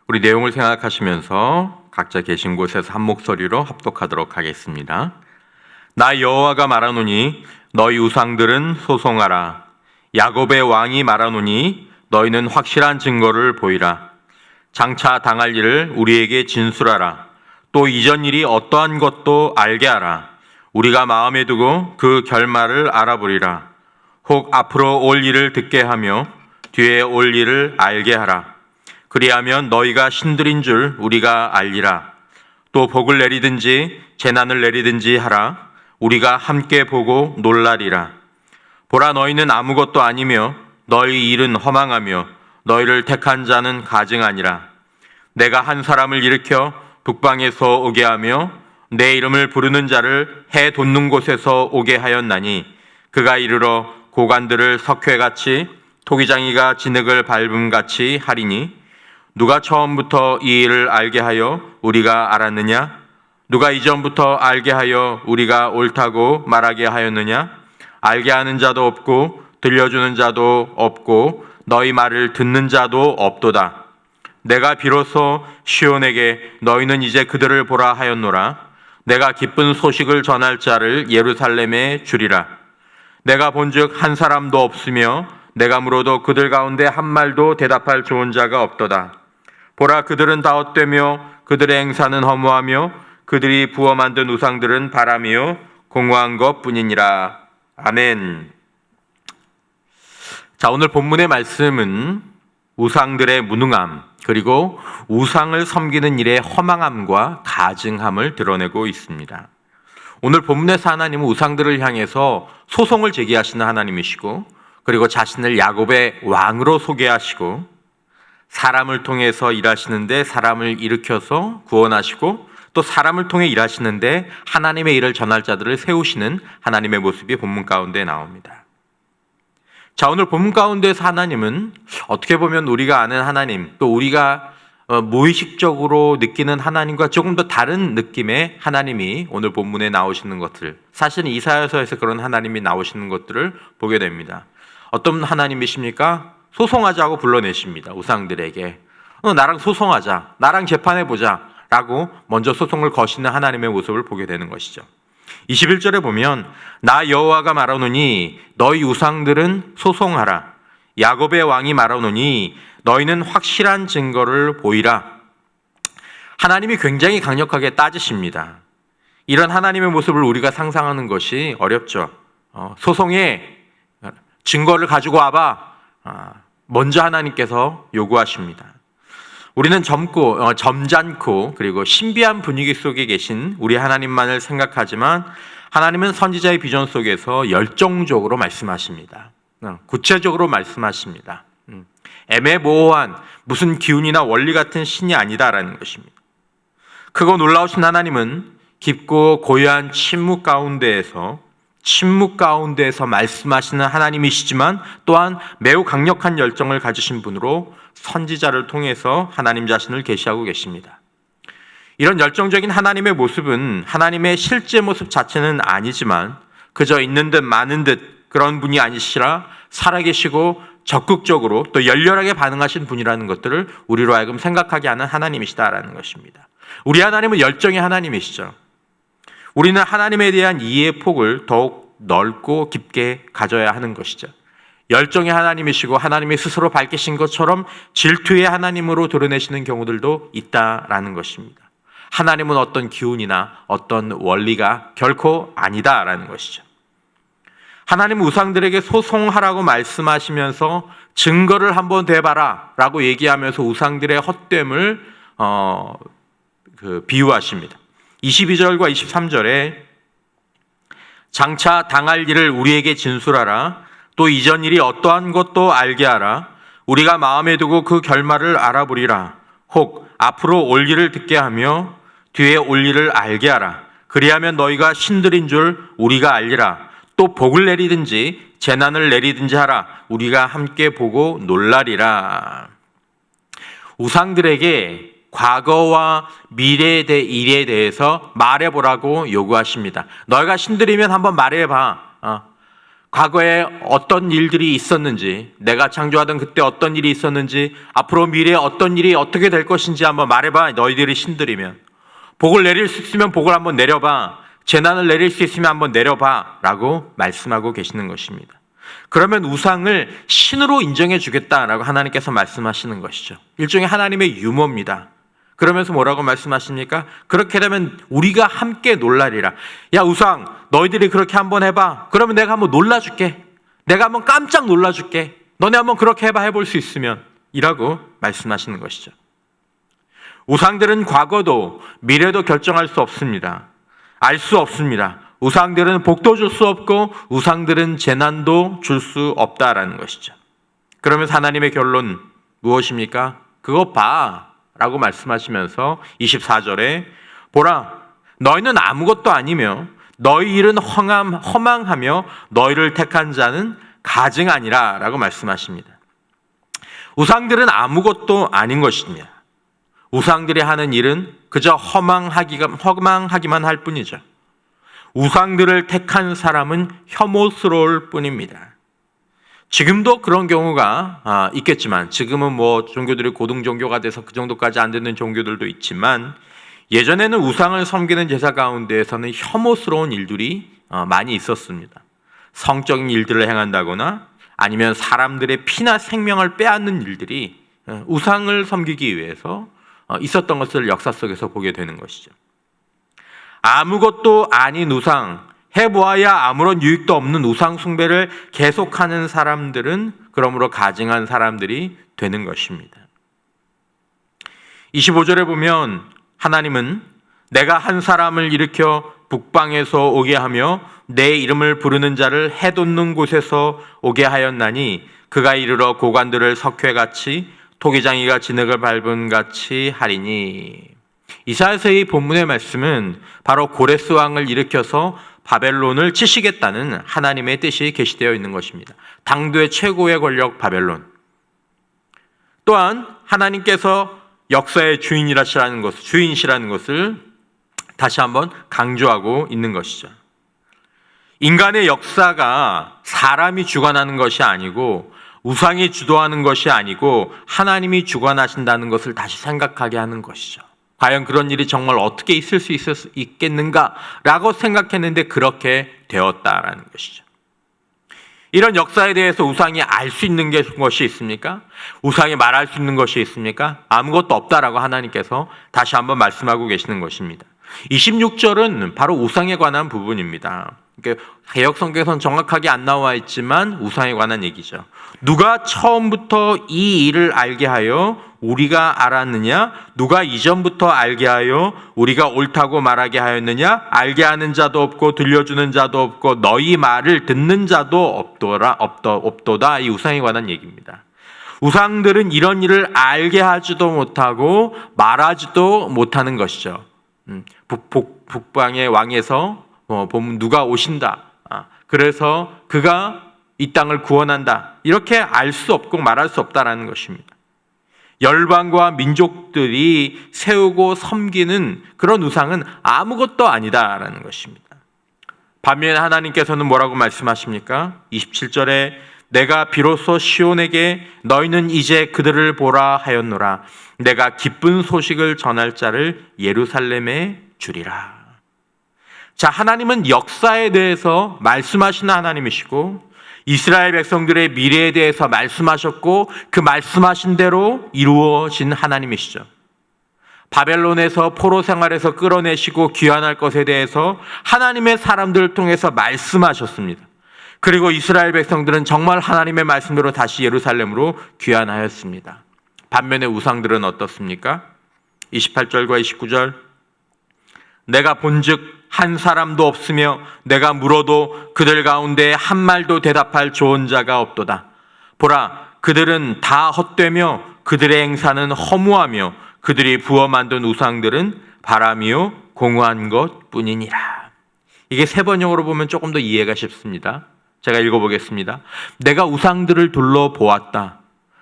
우리 내용을 생각하시면서 각자 계신 곳에서 한 목소리로 합독하도록 하겠습니다. 나 여호와가 말하노니 너희 우상들은 소송하라. 야곱의 왕이 말하노니 너희는 확실한 증거를 보이라. 장차 당할 일을 우리에게 진술하라. 또 이전 일이 어떠한 것도 알게 하라. 우리가 마음에 두고 그 결말을 알아보리라. 혹 앞으로 올 일을 듣게 하며 뒤에 올 일을 알게 하라. 그리하면 너희가 신들인 줄 우리가 알리라. 또 복을 내리든지 재난을 내리든지 하라. 우리가 함께 보고 놀라리라. 보라, 너희는 아무것도 아니며 너희 일은 허망하며 너희를 택한 자는 가증하니라. 내가 한 사람을 일으켜 북방에서 오게 하며 내 이름을 부르는 자를 해 돋는 곳에서 오게 하였나니 그가 이르러 고관들을 석회같이 토기장이가 진흙을 밟음같이 하리니 누가 처음부터 이 일을 알게 하여 우리가 알았느냐? 누가 이전부터 알게 하여 우리가 옳다고 말하게 하였느냐? 알게 하는 자도 없고 들려주는 자도 없고 너희 말을 듣는 자도 없도다. 내가 비로소 시온에게 너희는 이제 그들을 보라 하였노라. 내가 기쁜 소식을 전할 자를 예루살렘에 주리라. 내가 본즉 한 사람도 없으며 내가 물어도 그들 가운데 한 말도 대답할 좋은 자가 없도다. 보라, 그들은 다 헛되며 그들의 행사는 허무하며 그들이 부어 만든 우상들은 바람이요 공허한 것뿐이니라. 아멘. 자, 오늘 본문의 말씀은 우상들의 무능함 그리고 우상을 섬기는 일의 허망함과 가증함을 드러내고 있습니다. 오늘 본문에서 하나님은 우상들을 향해서 소송을 제기하시는 하나님이시고 그리고 자신을 야곱의 왕으로 소개하시고 사람을 통해서 일하시는데 사람을 일으켜서 구원하시고 또 사람을 통해 일하시는데 하나님의 일을 전할 자들을 세우시는 하나님의 모습이 본문 가운데 나옵니다. 자, 오늘 본문 가운데서 하나님은 어떻게 보면 우리가 아는 하나님, 또 우리가 무의식적으로 느끼는 하나님과 조금 더 다른 느낌의 하나님이 오늘 본문에 나오시는 것들, 사실은 이사야서에서 그런 하나님이 나오시는 것들을 보게 됩니다. 어떤 하나님이십니까? 소송하자고 불러내십니다. 우상들에게. 나랑 소송하자, 나랑 재판해보자 라고 먼저 소송을 거시는 하나님의 모습을 보게 되는 것이죠. 21절에 보면 나 여호와가 말하노니 너희 우상들은 소송하라. 야곱의 왕이 말하노니 너희는 확실한 증거를 보이라. 하나님이 굉장히 강력하게 따지십니다. 이런 하나님의 모습을 우리가 상상하는 것이 어렵죠. 소송에 증거를 가지고 와봐. 먼저 하나님께서 요구하십니다. 우리는 점잖고 그리고 신비한 분위기 속에 계신 우리 하나님만을 생각하지만 하나님은 선지자의 비전 속에서 열정적으로 말씀하십니다. 구체적으로 말씀하십니다. 애매모호한 무슨 기운이나 원리 같은 신이 아니다라는 것입니다. 크고 놀라우신 하나님은 깊고 고요한 침묵 가운데에서 말씀하시는 하나님이시지만 또한 매우 강력한 열정을 가지신 분으로 선지자를 통해서 하나님 자신을 계시하고 계십니다. 이런 열정적인 하나님의 모습은 하나님의 실제 모습 자체는 아니지만 그저 있는 듯 많은 듯 그런 분이 아니시라 살아계시고 적극적으로 또 열렬하게 반응하신 분이라는 것들을 우리로 하여금 생각하게 하는 하나님이시다라는 것입니다. 우리 하나님은 열정의 하나님이시죠. 우리는 하나님에 대한 이해의 폭을 더욱 넓고 깊게 가져야 하는 것이죠. 열정의 하나님이시고 하나님이 스스로 밝히신 것처럼 질투의 하나님으로 드러내시는 경우들도 있다라는 것입니다. 하나님은 어떤 기운이나 어떤 원리가 결코 아니다라는 것이죠. 하나님은 우상들에게 소송하라고 말씀하시면서 증거를 한번 대봐라 라고 얘기하면서 우상들의 헛됨을 비유하십니다. 22절과 23절에 장차 당할 일을 우리에게 진술하라. 또 이전 일이 어떠한 것도 알게 하라. 우리가 마음에 두고 그 결말을 알아보리라. 혹 앞으로 올 일을 듣게 하며 뒤에 올 일을 알게 하라. 그리하면 너희가 신들인 줄 우리가 알리라. 또 복을 내리든지 재난을 내리든지 하라. 우리가 함께 보고 놀라리라. 우상들에게 과거와 미래의 일에 대해서 말해보라고 요구하십니다. 너희가 신들이면 한번 말해봐. 과거에 어떤 일들이 있었는지, 내가 창조하던 그때 어떤 일이 있었는지, 앞으로 미래에 어떤 일이 어떻게 될 것인지 한번 말해봐. 너희들이 신들이면. 복을 내릴 수 있으면 복을 한번 내려봐. 재난을 내릴 수 있으면 한번 내려봐. 라고 말씀하고 계시는 것입니다. 그러면 우상을 신으로 인정해 주겠다라고 하나님께서 말씀하시는 것이죠. 일종의 하나님의 유머입니다. 그러면서 뭐라고 말씀하십니까? 그렇게 되면 우리가 함께 놀라리라. 야, 우상, 너희들이 그렇게 한번 해봐. 그러면 내가 한번 놀라줄게. 내가 한번 깜짝 놀라줄게. 너네 한번 그렇게 해봐. 해볼 수 있으면. 이라고 말씀하시는 것이죠. 우상들은 과거도 미래도 결정할 수 없습니다. 알 수 없습니다. 우상들은 복도 줄 수 없고 우상들은 재난도 줄 수 없다라는 것이죠. 그러면서 하나님의 결론 무엇입니까? 그거 봐 라고 말씀하시면서 24절에 보라, 너희는 아무것도 아니며 너희 일은 허망하며 너희를 택한 자는 가증 아니라 라고 말씀하십니다. 우상들은 아무것도 아닌 것입니다. 우상들이 하는 일은 그저 허망하기만 할 뿐이죠. 우상들을 택한 사람은 혐오스러울 뿐입니다. 지금도 그런 경우가 있겠지만, 지금은 뭐 종교들이 고등종교가 돼서 그 정도까지 안 되는 종교들도 있지만, 예전에는 우상을 섬기는 제사 가운데에서는 혐오스러운 일들이 많이 있었습니다. 성적인 일들을 행한다거나 아니면 사람들의 피나 생명을 빼앗는 일들이 우상을 섬기기 위해서 있었던 것을 역사 속에서 보게 되는 것이죠. 아무것도 아닌 우상, 해보아야 아무런 유익도 없는 우상 숭배를 계속하는 사람들은 그러므로 가증한 사람들이 되는 것입니다. 25절에 보면 하나님은 내가 한 사람을 일으켜 북방에서 오게 하며 내 이름을 부르는 자를 해돋는 곳에서 오게 하였나니 그가 이르러 고관들을 석회같이 토기장이가 진흙을 밟은 같이 하리니. 이사야서의 본문의 말씀은 바로 고레스 왕을 일으켜서 바벨론을 치시겠다는 하나님의 뜻이 계시되어 있는 것입니다. 당도의 최고의 권력 바벨론. 또한 하나님께서 역사의 주인이시라는 것을 다시 한번 강조하고 있는 것이죠. 인간의 역사가 사람이 주관하는 것이 아니고 우상이 주도하는 것이 아니고 하나님이 주관하신다는 것을 다시 생각하게 하는 것이죠. 과연 그런 일이 정말 어떻게 있을 수 있겠는가라고 생각했는데 그렇게 되었다라는 것이죠. 이런 역사에 대해서 우상이 알 수 있는 것이 있습니까? 우상이 말할 수 있는 것이 있습니까? 아무것도 없다라고 하나님께서 다시 한번 말씀하고 계시는 것입니다. 26절은 바로 우상에 관한 부분입니다. 개역 성경에서는 정확하게 안 나와 있지만 우상에 관한 얘기죠. 누가 처음부터 이 일을 알게 하여 우리가 알았느냐? 누가 이전부터 알게 하여 우리가 옳다고 말하게 하였느냐? 알게 하는 자도 없고 들려주는 자도 없고 너희 말을 듣는 자도 없도다. 이 우상에 관한 얘기입니다. 우상들은 이런 일을 알게 하지도 못하고 말하지도 못하는 것이죠. 북방의 왕에서 보면 누가 오신다. 그래서 그가 이 땅을 구원한다. 이렇게 알 수 없고 말할 수 없다라는 것입니다. 열방과 민족들이 세우고 섬기는 그런 우상은 아무것도 아니다라는 것입니다. 반면에 하나님께서는 뭐라고 말씀하십니까? 27절에 내가 비로소 시온에게 너희는 이제 그들을 보라 하였노라. 내가 기쁜 소식을 전할 자를 예루살렘에 주리라. 자, 하나님은 역사에 대해서 말씀하시는 하나님이시고 이스라엘 백성들의 미래에 대해서 말씀하셨고 그 말씀하신 대로 이루어진 하나님이시죠. 바벨론에서 포로 생활에서 끌어내시고 귀환할 것에 대해서 하나님의 사람들을 통해서 말씀하셨습니다. 그리고 이스라엘 백성들은 정말 하나님의 말씀대로 다시 예루살렘으로 귀환하였습니다. 반면에 우상들은 어떻습니까? 28절과 29절 내가 본즉 한 사람도 없으며 내가 물어도 그들 가운데 한 말도 대답할 좋은 자가 없도다. 보라, 그들은 다 헛되며 그들의 행사는 허무하며 그들이 부어 만든 우상들은 바람이요 공허한 것뿐이니라. 이게 세 번역으로 보면 조금 더 이해가 쉽습니다. 제가 읽어보겠습니다. 내가 우상들을 둘러보았다.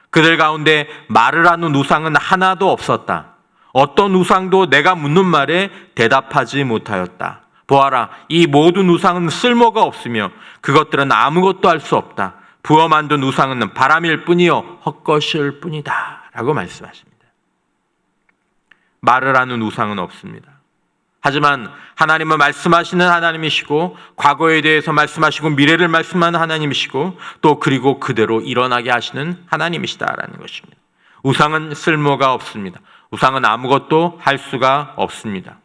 그들 가운데 말을 하는 우상은 하나도 없었다. 어떤 우상도 내가 묻는 말에 대답하지 못하였다. 보아라, 이 모든 우상은 쓸모가 없으며 그것들은 아무것도 할 수 없다. 부어 만든 우상은 바람일 뿐이요 헛것일 뿐이다 라고 말씀하십니다. 말을 하는 우상은 없습니다. 하지만 하나님은 말씀하시는 하나님이시고 과거에 대해서 말씀하시고 미래를 말씀하는 하나님이시고 또 그리고 그대로 일어나게 하시는 하나님이시다라는 것입니다. 우상은 쓸모가 없습니다. 우상은 아무것도 할 수가 없습니다.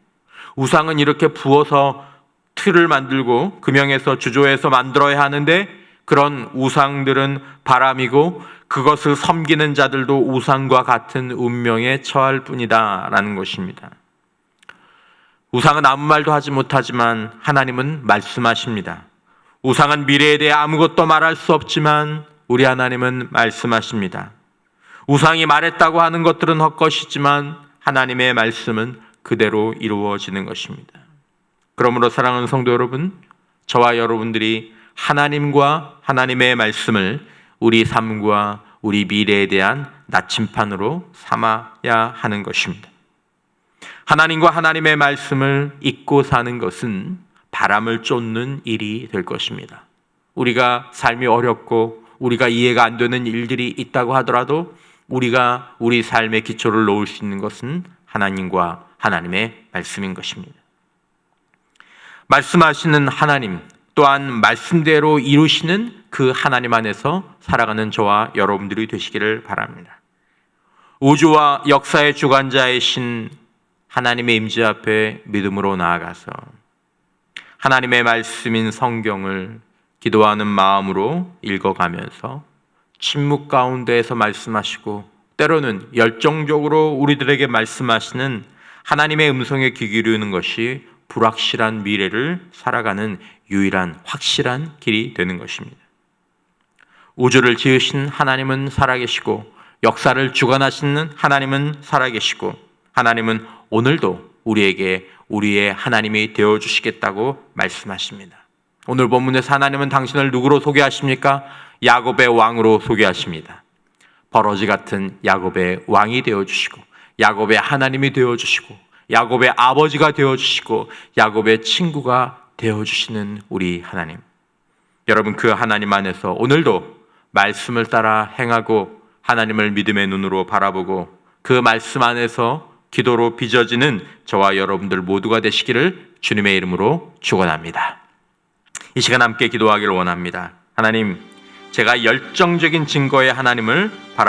우상은 이렇게 부어서 틀을 만들고 금형에서 주조해서 만들어야 하는데 그런 우상들은 바람이고 그것을 섬기는 자들도 우상과 같은 운명에 처할 뿐이다라는 것입니다. 우상은 아무 말도 하지 못하지만 하나님은 말씀하십니다. 우상은 미래에 대해 아무것도 말할 수 없지만 우리 하나님은 말씀하십니다. 우상이 말했다고 하는 것들은 헛것이지만 하나님의 말씀은 그대로 이루어지는 것입니다. 그러므로 사랑하는 성도 여러분, 저와 여러분들이 하나님과 하나님의 말씀을 우리 삶과 우리 미래에 대한 나침판으로 삼아야 하는 것입니다. 하나님과 하나님의 말씀을 잊고 사는 것은 바람을 쫓는 일이 될 것입니다. 우리가 삶이 어렵고 우리가 이해가 안 되는 일들이 있다고 하더라도 우리가 우리 삶의 기초를 놓을 수 있는 것은 하나님과 하나님의 말씀인 것입니다. 말씀하시는 하나님 또한 말씀대로 이루시는 그 하나님 안에서 살아가는 저와 여러분들이 되시기를 바랍니다. 우주와 역사의 주관자이신 하나님의 임재 앞에 믿음으로 나아가서 하나님의 말씀인 성경을 기도하는 마음으로 읽어가면서 침묵 가운데에서 말씀하시고 때로는 열정적으로 우리들에게 말씀하시는 하나님의 음성에 귀 기울이는 것이 불확실한 미래를 살아가는 유일한 확실한 길이 되는 것입니다. 우주를 지으신 하나님은 살아계시고 역사를 주관하시는 하나님은 살아계시고 하나님은 오늘도 우리에게 우리의 하나님이 되어주시겠다고 말씀하십니다. 오늘 본문에서 하나님은 당신을 누구로 소개하십니까? 야곱의 왕으로 소개하십니다. 버러지 같은 야곱의 왕이 되어주시고 야곱의 하나님이 되어주시고 야곱의 아버지가 되어주시고 야곱의 친구가 되어주시는 우리 하나님. 여러분, 그 하나님 안에서 오늘도 말씀을 따라 행하고 하나님을 믿음의 눈으로 바라보고 그 말씀 안에서 기도로 빚어지는 저와 여러분들 모두가 되시기를 주님의 이름으로 축원합니다. 이 시간 함께 기도하기를 원합니다. 하나님, 제가 열정적인 증거의 하나님을 바라보고